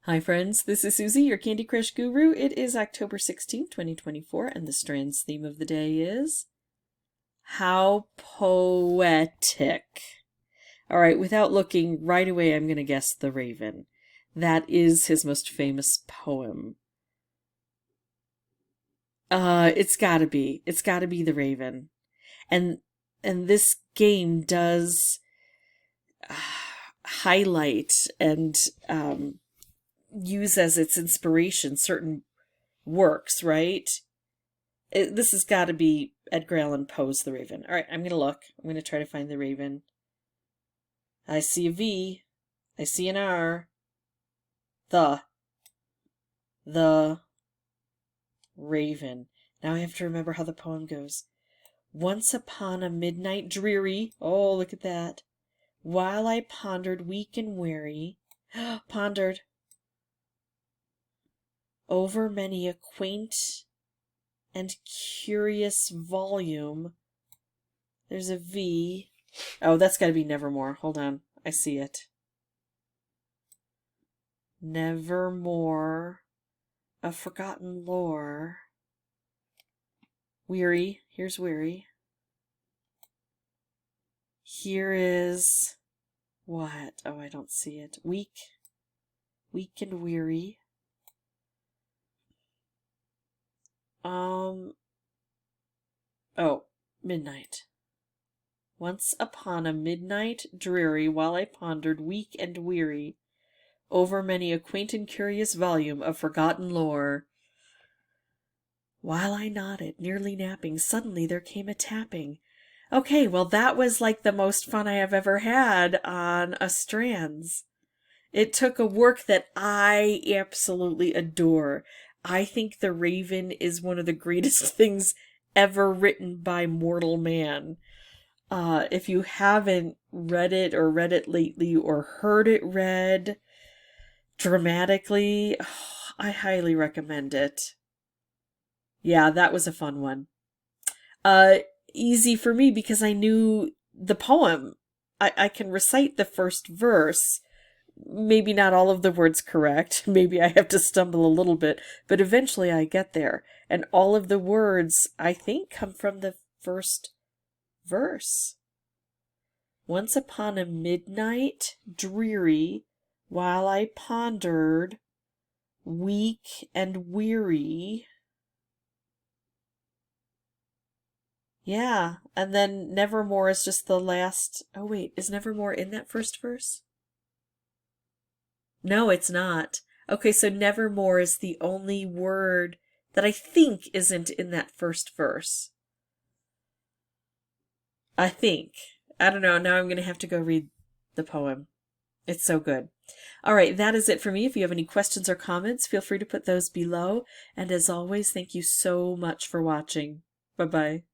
Hi friends, this is Suzy, your Candy Crush guru. It is October 16th, 2024, and the Strands theme of the day is How Poetic. Alright, without looking right away, I'm going to guess The Raven. That is his most famous poem. It's gotta be. It's gotta be The Raven. And this game does highlight and use as its inspiration certain works, right? This has got to be Edgar Allan Poe's The Raven. All right, I'm going to look. I'm going to try to find The Raven. I see a V. I see an R. The Raven. Now I have to remember how the poem goes. Once upon a midnight dreary, oh, look at that, while I pondered weak and weary, pondered over many a quaint and curious volume. There's a V. Oh, that's got to be Nevermore. Hold on. I see it. Nevermore. A forgotten lore. Weary. Here's weary. Here is... what? Oh, I don't see it. Weak. Weak and weary. Oh, midnight. Once upon a midnight dreary, while I pondered, weak and weary, over many a quaint and curious volume of forgotten lore. While I nodded, nearly napping, suddenly there came a tapping. Okay, well that was like the most fun I have ever had on a Strands. It took a work that I absolutely adore. I think The Raven is one of the greatest things ever written by mortal man. If you haven't read it or read it lately or heard it read dramatically, I highly recommend it. Yeah, that was a fun one. Easy for me because I knew the poem. I can recite the first verse. Maybe not all of the words correct. Maybe I have to stumble a little bit, but eventually I get there. And all of the words, I think, come from the first verse. Once upon a midnight dreary, while I pondered, weak and weary. Yeah, and then Nevermore is just the last... oh wait, is Nevermore in that first verse? No, it's not. Okay, so Nevermore is the only word that I think isn't in that first verse. I think. I don't know. Now I'm going to have to go read the poem. It's so good. All right, that is it for me. If you have any questions or comments, feel free to put those below. And as always, thank you so much for watching. Bye-bye.